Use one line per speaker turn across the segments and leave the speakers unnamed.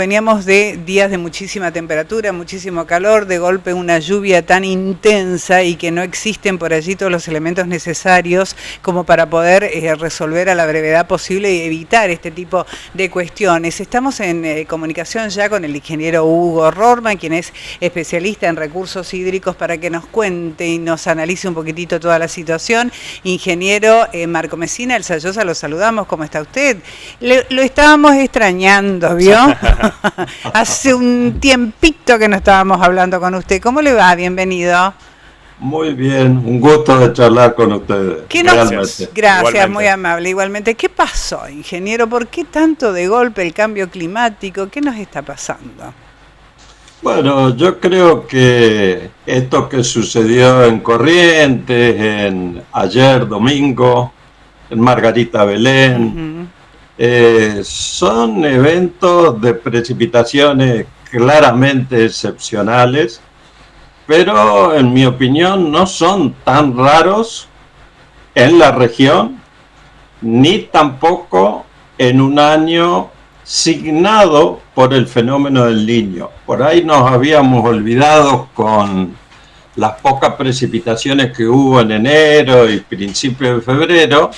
Veníamos de días de muchísima temperatura, muchísimo calor, de golpe una lluvia tan intensa y que no existen por allí todos los elementos necesarios como para poder resolver a la brevedad posible y evitar este tipo de cuestiones. Estamos en comunicación ya con el ingeniero Hugo Rorman, quien es especialista en recursos hídricos, para que nos cuente y nos analice un poquitito toda la situación. Ingeniero Marco Messina, El Sayosa, lo saludamos. ¿Cómo está usted? Lo estábamos extrañando, ¿vio? Hace un tiempito que no estábamos hablando con usted. ¿Cómo le va? Bienvenido.
Muy bien, un gusto de charlar con ustedes.
Gracias, muy amable. Igualmente, ¿qué pasó, ingeniero? ¿Por qué tanto de golpe el cambio climático? ¿Qué nos está pasando?
Bueno, yo creo que esto que sucedió en Corrientes, ayer domingo, en Margarita Belén, son eventos de precipitaciones claramente excepcionales, pero en mi opinión no son tan raros en la región, ni tampoco en un año signado por el fenómeno del Niño. Por ahí nos habíamos olvidado con las pocas precipitaciones que hubo en enero y principios de febrero,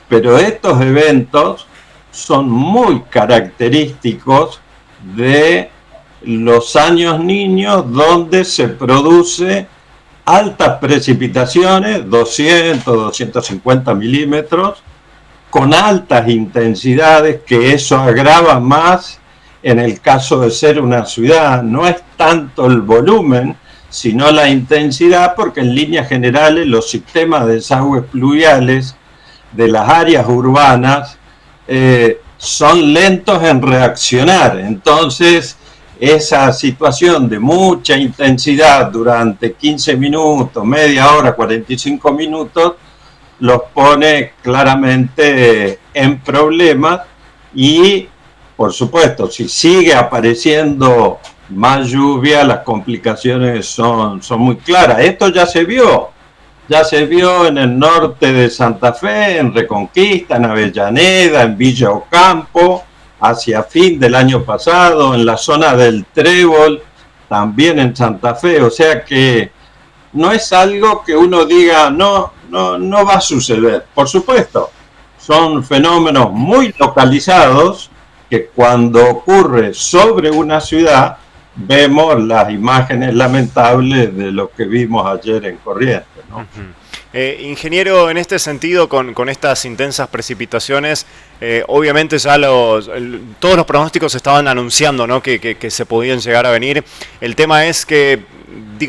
pero estos eventos son muy característicos de los años niños, donde se produce altas precipitaciones, 200, 250 milímetros, con altas intensidades, que eso agrava más en el caso de ser una ciudad. No es tanto el volumen, sino la intensidad, porque en líneas generales los sistemas de desagües pluviales de las áreas urbanas son lentos en reaccionar. Entonces, esa situación de mucha intensidad durante 15 minutos, media hora, 45 minutos, los pone claramente en problemas y, por supuesto, si sigue apareciendo más lluvia, las complicaciones son muy claras. Esto ya se vio en el norte de Santa Fe, en Reconquista, en Avellaneda, en Villa Ocampo, hacia fin del año pasado, en la zona del Trébol, también en Santa Fe. O sea que no es algo que uno diga, no va a suceder. Por supuesto, son fenómenos muy localizados que cuando ocurre sobre una ciudad, vemos las imágenes lamentables de lo que vimos ayer en Corrientes, ¿no?
Ingeniero, en este sentido, con estas intensas precipitaciones, obviamente ya todos los pronósticos estaban anunciando, ¿no?, que se podían llegar a venir. El tema es que,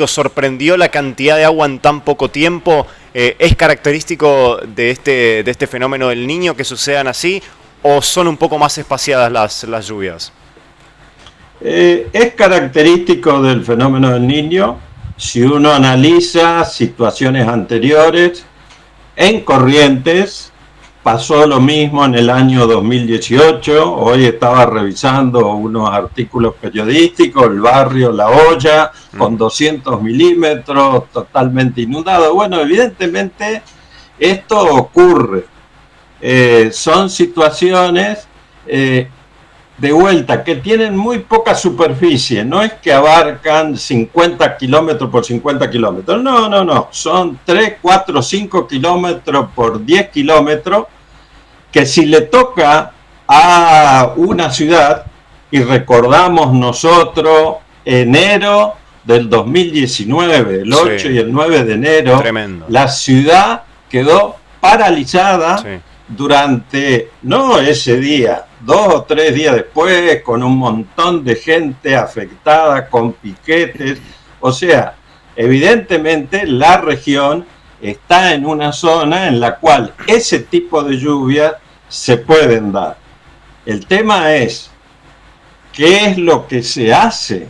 sorprendió la cantidad de agua en tan poco tiempo. ¿Es característico de este fenómeno del Niño que sucedan así, o son un poco más espaciadas las lluvias?
Es característico del fenómeno del Niño. Si uno analiza situaciones anteriores, en Corrientes pasó lo mismo en el año 2018. Hoy estaba revisando unos artículos periodísticos, el barrio La Hoya, con 200 milímetros, totalmente inundado. Bueno, evidentemente esto ocurre. Son situaciones de vuelta, que tienen muy poca superficie. No es que abarcan 50 kilómetros por 50 kilómetros. No. Son 3, 4, 5 kilómetros por 10 kilómetros, que si le toca a una ciudad, y recordamos nosotros enero del 2019, el 8 y el 9 de enero,
tremendo.
La ciudad quedó paralizada durante, no ese día, 2 o 3 días después, con un montón de gente afectada, con piquetes. O sea, evidentemente la región está en una zona en la cual ese tipo de lluvias se pueden dar. El tema es, ¿qué es lo que se hace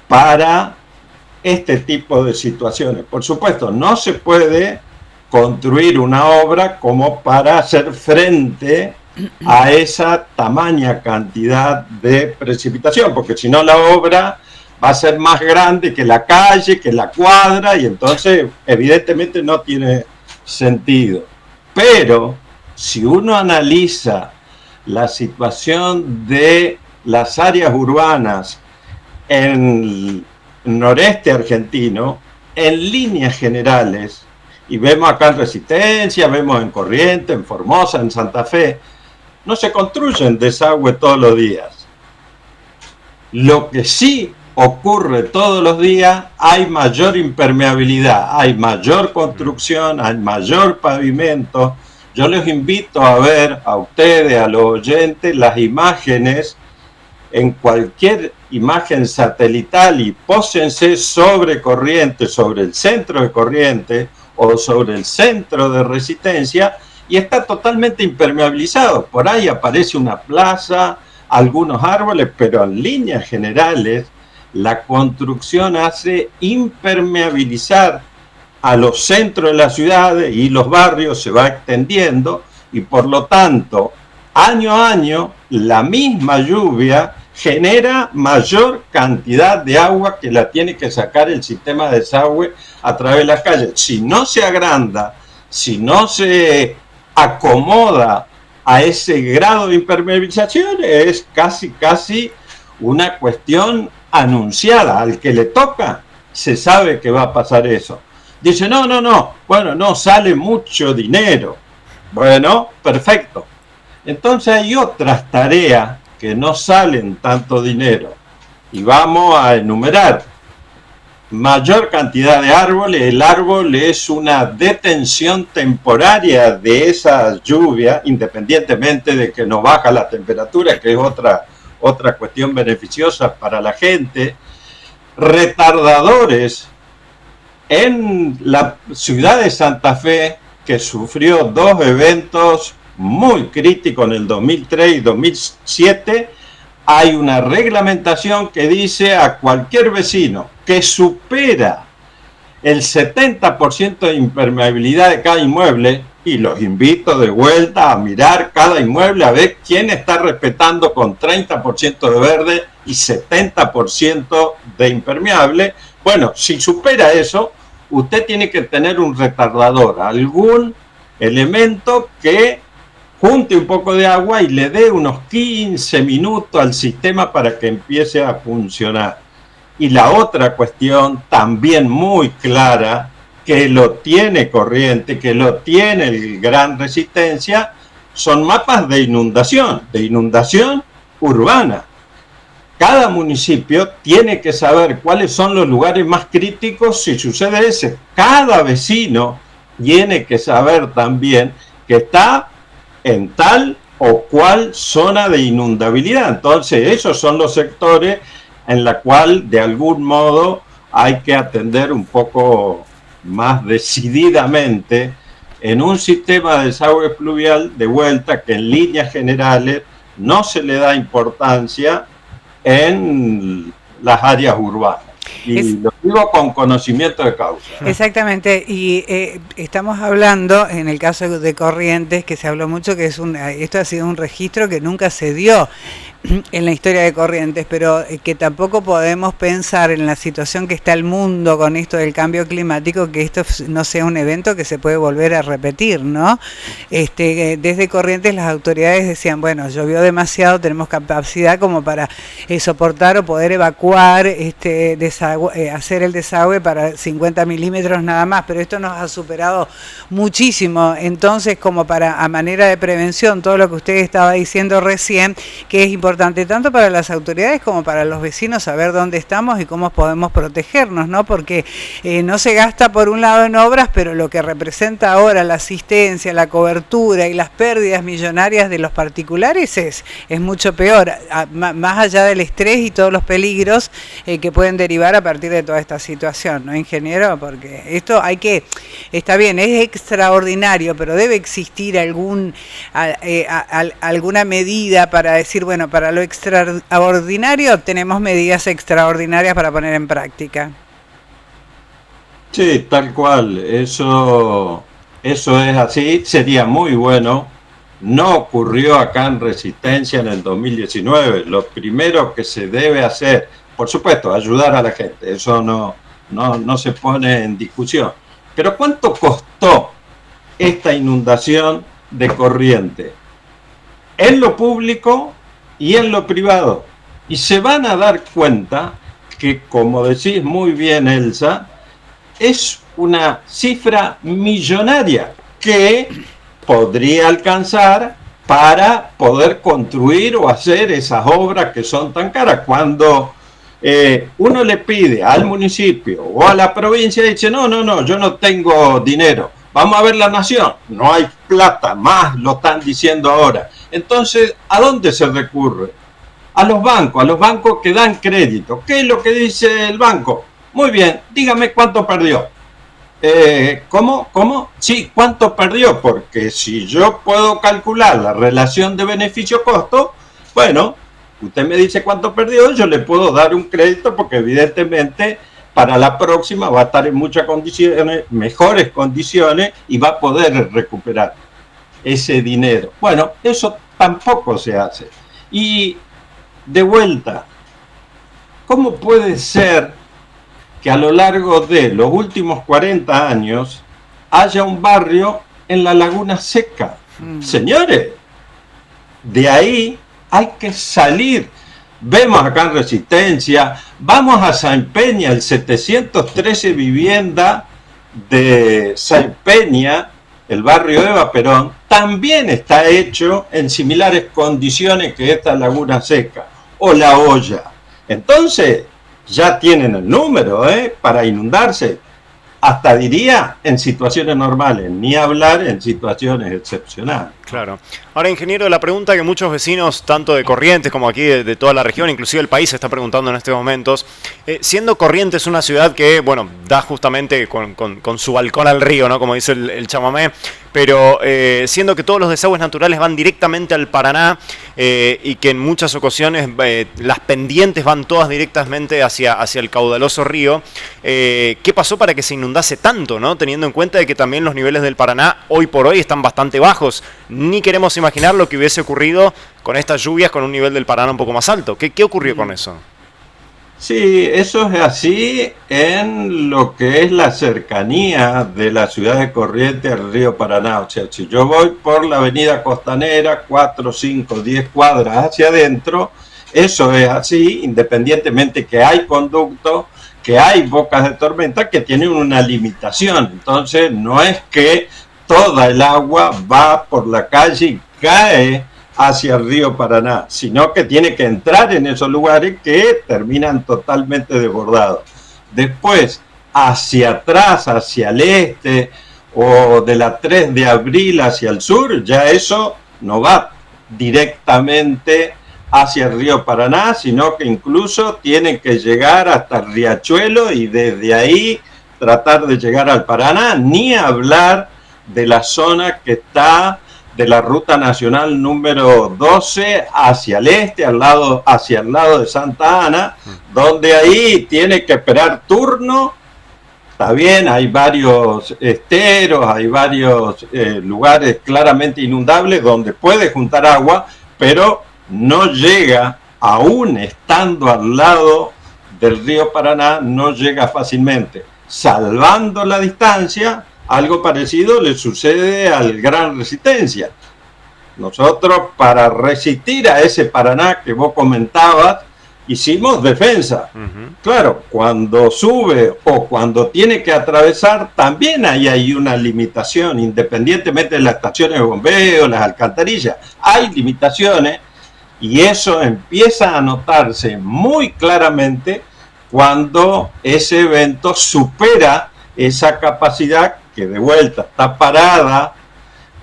para este tipo de situaciones? Por supuesto, no se puede construir una obra como para hacer frente a esa tamaña cantidad de precipitación, porque si no la obra va a ser más grande que la calle, que la cuadra, y entonces evidentemente no tiene sentido. Pero si uno analiza la situación de las áreas urbanas en el noreste argentino, en líneas generales, y vemos acá en Resistencia, vemos en Corrientes, en Formosa, en Santa Fe, no se construyen desagües todos los días. Lo que sí ocurre todos los días, hay mayor impermeabilidad, hay mayor construcción, hay mayor pavimento. Yo les invito a ver a ustedes, a los oyentes, las imágenes en cualquier imagen satelital y pósense sobre Corrientes, sobre el centro de Corrientes o sobre el centro de Resistencia, y está totalmente impermeabilizado. Por ahí aparece una plaza, algunos árboles, pero en líneas generales la construcción hace impermeabilizar a los centros de las ciudades y los barrios, se va extendiendo, y por lo tanto, año a año, la misma lluvia genera mayor cantidad de agua que la tiene que sacar el sistema de desagüe a través de las calles. Si no se agranda, si no se acomoda a ese grado de impermeabilización, es casi una cuestión anunciada. Al que le toca, se sabe que va a pasar eso. Dice, bueno, no, sale mucho dinero. Bueno, perfecto. Entonces hay otras tareas que no salen tanto dinero, y vamos a enumerar. Mayor cantidad de árboles. El árbol es una detención temporaria de esa lluvia, independientemente de que no baja la temperatura, que es otra cuestión beneficiosa para la gente. Retardadores. En la ciudad de Santa Fe, que sufrió dos eventos muy crítico en el 2003 y 2007, hay una reglamentación que dice a cualquier vecino que supera el 70% de impermeabilidad de cada inmueble, y los invito de vuelta a mirar cada inmueble a ver quién está respetando con 30% de verde y 70% de impermeable. Bueno, si supera eso, usted tiene que tener un retardador, algún elemento que junte un poco de agua y le dé unos 15 minutos al sistema para que empiece a funcionar. Y la otra cuestión también muy clara, que lo tiene Corrientes, que lo tiene el Gran Resistencia, son mapas de inundación urbana. Cada municipio tiene que saber cuáles son los lugares más críticos si sucede ese. Cada vecino tiene que saber también que está en tal o cual zona de inundabilidad. Entonces, esos son los sectores en la cual, de algún modo, hay que atender un poco más decididamente en un sistema de desagüe pluvial, de vuelta, que en líneas generales no se le da importancia en las áreas urbanas. Y lo digo con conocimiento de causa.
Exactamente, y estamos hablando, en el caso de Corrientes, que se habló mucho, que esto ha sido un registro que nunca se dio en la historia de Corrientes, pero que tampoco podemos pensar en la situación que está el mundo con esto del cambio climático, que esto no sea un evento que se puede volver a repetir, ¿no? Desde Corrientes las autoridades decían, bueno, llovió demasiado, tenemos capacidad como para soportar o poder evacuar, hacer el desagüe para 50 milímetros nada más, pero esto nos ha superado muchísimo. Entonces, como a manera de prevención, todo lo que usted estaba diciendo recién, que es importante tanto para las autoridades como para los vecinos saber dónde estamos y cómo podemos protegernos, ¿no? Porque no se gasta por un lado en obras, pero lo que representa ahora la asistencia, la cobertura y las pérdidas millonarias de los particulares es mucho peor, más allá del estrés y todos los peligros que pueden derivar a partir de toda esta situación, ¿no, ingeniero? Porque esto está bien, es extraordinario, pero debe existir alguna medida para decir, bueno, para lo extraordinario tenemos medidas extraordinarias para poner en práctica.
Sí, tal cual, eso es así, sería muy bueno. No ocurrió acá en Resistencia en el 2019. Lo primero que se debe hacer, por supuesto, ayudar a la gente, eso no se pone en discusión. Pero ¿cuánto costó esta inundación de Corrientes? En lo público y en lo privado. y se van a dar cuenta que, como decís muy bien, Elsa, es una cifra millonaria que podría alcanzar para poder construir o hacer esas obras que son tan caras. Cuando uno le pide al municipio o a la provincia, dice, no, yo no tengo dinero, vamos a ver la nación, no hay plata, más lo están diciendo ahora. Entonces, ¿a dónde se recurre? A los bancos que dan crédito. ¿Qué es lo que dice el banco? Muy bien, dígame cuánto perdió. ¿Cómo? Sí, ¿cuánto perdió? Porque si yo puedo calcular la relación de beneficio-costo, bueno, usted me dice cuánto perdió, yo le puedo dar un crédito porque evidentemente para la próxima va a estar en muchas condiciones, mejores condiciones, y va a poder recuperar ese dinero. Bueno, eso tampoco se hace. Y de vuelta, ¿cómo puede ser que a lo largo de los últimos 40 años haya un barrio en la Laguna Seca? Señores, de ahí hay que salir. Vemos acá en Resistencia, vamos a San Peña, el 713 vivienda de San Peña, el barrio Eva Perón, también está hecho en similares condiciones que esta Laguna Seca o La Olla. Entonces, ya tienen el número para inundarse. Hasta diría en situaciones normales, ni hablar en situaciones excepcionales.
Claro. Ahora, ingeniero, la pregunta que muchos vecinos, tanto de Corrientes como aquí de toda la región, inclusive el país, se está preguntando en estos momentos, siendo Corrientes una ciudad que, bueno, da justamente con su balcón al río, ¿no? Como dice el chamamé, pero siendo que todos los desagües naturales van directamente al Paraná y que en muchas ocasiones las pendientes van todas directamente hacia el caudaloso río, ¿qué pasó para que se inundase tanto, ¿no? Teniendo en cuenta de que también los niveles del Paraná hoy por hoy están bastante bajos. Ni queremos imaginar lo que hubiese ocurrido con estas lluvias con un nivel del Paraná un poco más alto. ¿Qué ocurrió con eso?
Sí, eso es así en lo que es la cercanía de la ciudad de Corrientes al río Paraná. O sea, si yo voy por la avenida Costanera, 4, 5, 10 cuadras hacia adentro, eso es así, independientemente que hay conductos, que hay bocas de tormenta que tienen una limitación. Entonces, no es que toda el agua va por la calle y cae hacia el río Paraná, sino que tiene que entrar en esos lugares que terminan totalmente desbordados. Después, hacia atrás, hacia el este, o de la 3 de abril hacia el sur, ya eso no va directamente hacia el río Paraná, sino que incluso tiene que llegar hasta el riachuelo y desde ahí tratar de llegar al Paraná, ni hablar de la zona que está de la ruta nacional número 12 hacia el este, hacia el lado de Santa Ana, donde ahí tiene que esperar turno. Está bien, hay varios esteros, hay varios lugares claramente inundables donde puede juntar agua, pero no llega, aún estando al lado del río Paraná, no llega fácilmente. Salvando la distancia, algo parecido le sucede al Gran Resistencia. Nosotros, para resistir a ese Paraná que vos comentabas, hicimos defensa. Claro, cuando sube o cuando tiene que atravesar, también hay una limitación, independientemente de las estaciones de bombeo, las alcantarillas. Hay limitaciones y eso empieza a notarse muy claramente cuando ese evento supera esa capacidad que de vuelta está parada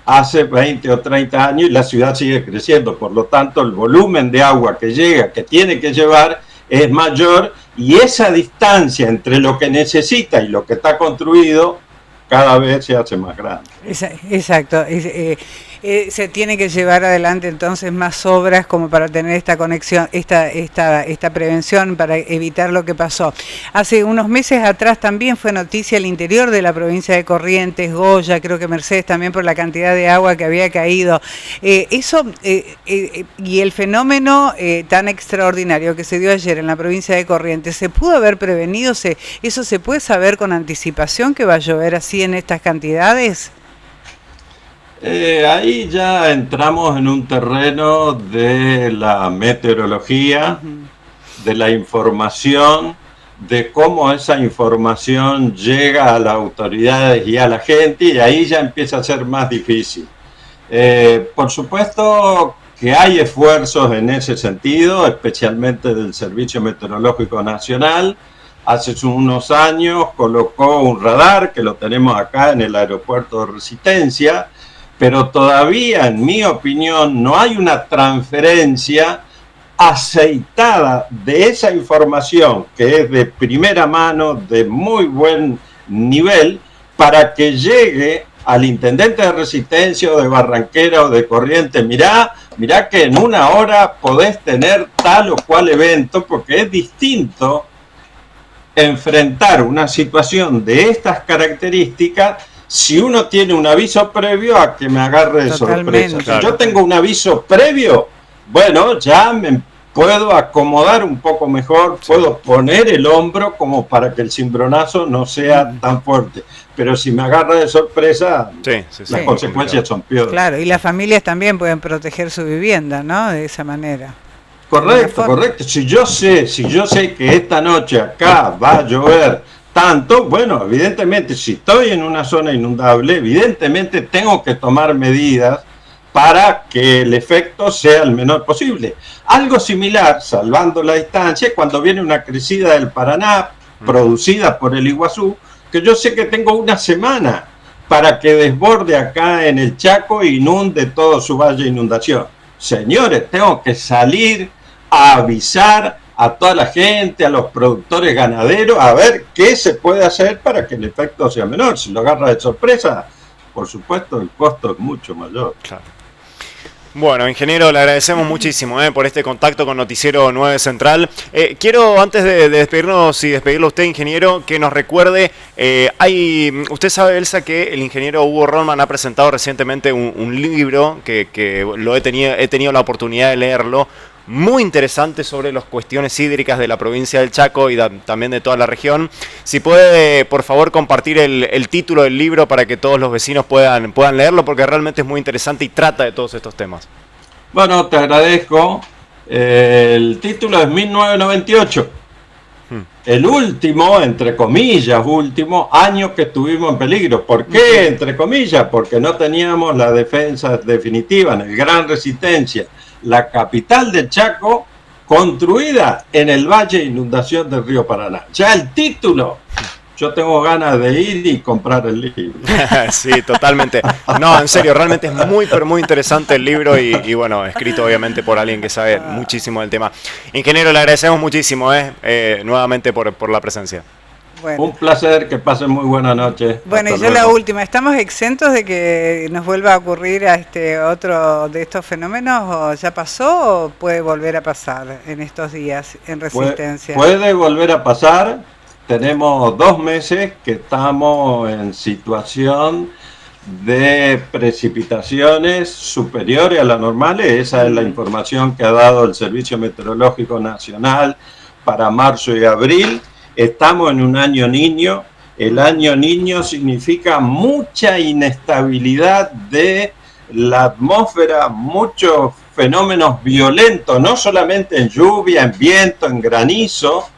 hace 20 o 30 años y la ciudad sigue creciendo. Por lo tanto, el volumen de agua que llega, que tiene que llevar, es mayor y esa distancia entre lo que necesita y lo que está construido cada vez se hace más grande.
Exacto. Se tiene que llevar adelante entonces más obras como para tener esta conexión, esta prevención para evitar lo que pasó. Hace unos meses atrás también fue noticia el interior de la provincia de Corrientes, Goya, creo que Mercedes también por la cantidad de agua que había caído. Y el fenómeno tan extraordinario que se dio ayer en la provincia de Corrientes, ¿se pudo haber prevenido? ¿Eso se puede saber con anticipación que va a llover así en estas cantidades?
Ahí ya entramos en un terreno de la meteorología, de la información, de cómo esa información llega a las autoridades y a la gente, y ahí ya empieza a ser más difícil. Por supuesto que hay esfuerzos en ese sentido, especialmente del Servicio Meteorológico Nacional. Hace unos años colocó un radar, que lo tenemos acá en el aeropuerto de Resistencia, pero todavía, en mi opinión, no hay una transferencia aceitada de esa información, que es de primera mano, de muy buen nivel, para que llegue al intendente de Resistencia o de Barranquera o de Corrientes. Mirá que en una hora podés tener tal o cual evento, porque es distinto enfrentar una situación de estas características si uno tiene un aviso previo a que me agarre de sorpresa.
Claro.
Si yo tengo un aviso previo, bueno, ya me puedo acomodar un poco mejor, puedo poner el hombro como para que el cimbronazo no sea tan fuerte. Pero si me agarra de sorpresa, las consecuencias son peores.
Claro, y las familias también pueden proteger su vivienda, ¿no? De esa manera.
Correcto. Si yo sé que esta noche acá va a llover tanto, bueno, evidentemente, si estoy en una zona inundable, evidentemente tengo que tomar medidas para que el efecto sea el menor posible. Algo similar, salvando la distancia, cuando viene una crecida del Paraná producida por el Iguazú, que yo sé que tengo una semana para que desborde acá en el Chaco e inunde todo su valle de inundación. Señores, tengo que salir a avisar a toda la gente, a los productores ganaderos, a ver qué se puede hacer para que el efecto sea menor. Si lo agarra de sorpresa, por supuesto, el costo es mucho mayor.
Claro. Bueno, ingeniero, le agradecemos muchísimo por este contacto con Noticiero 9 Central. Quiero, antes de despedirnos y despedirlo a usted, ingeniero, que nos recuerde, usted sabe, Elsa, que el ingeniero Hugo Rollman ha presentado recientemente un libro que he tenido la oportunidad de leerlo, muy interesante sobre las cuestiones hídricas de la provincia del Chaco y también de toda la región. Si puede, por favor, compartir el título del libro para que todos los vecinos puedan leerlo, porque realmente es muy interesante y trata de todos estos temas.
Bueno, te agradezco. El título es 1998. El último, entre comillas, último año que estuvimos en peligro. ¿Por qué, entre comillas? Porque no teníamos la defensa definitiva en el Gran Resistencia, la capital del Chaco, construida en el valle de inundación del río Paraná. Ya el título, yo tengo ganas de ir y comprar el libro.
Sí, totalmente. No, en serio, realmente es muy, pero muy interesante el libro y bueno, escrito obviamente por alguien que sabe muchísimo del tema. Ingeniero, le agradecemos muchísimo nuevamente por la presencia.
Bueno.
Un placer, que pasen muy buena noche.
Bueno, y yo la última, ¿estamos exentos de que nos vuelva a ocurrir a otro de estos fenómenos, o ya pasó o puede volver a pasar en estos días en Resistencia?
Puede volver a pasar. Tenemos 2 meses que estamos en situación de precipitaciones superiores a las normales. Esa es la información que ha dado el Servicio Meteorológico Nacional para marzo y abril. Estamos en un año niño. El año niño significa mucha inestabilidad de la atmósfera, muchos fenómenos violentos, no solamente en lluvia, en viento, en granizo.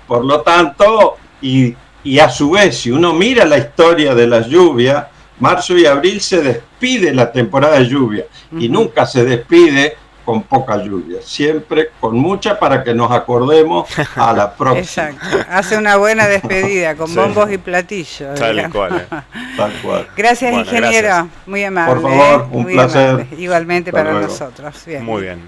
Por lo tanto, y a su vez, si uno mira la historia de las lluvias, marzo y abril se despide la temporada de lluvia y nunca se despide con poca lluvia, siempre con mucha, para que nos acordemos a la próxima.
Exacto, hace una buena despedida con bombos y platillos.
Tal cual.
Tal cual.
Gracias,
Bueno,
ingeniero,
gracias.
muy amable.
Por favor, un
muy
placer.
amable. Igualmente
Hasta
para
luego.
nosotros. Bien.
Muy bien.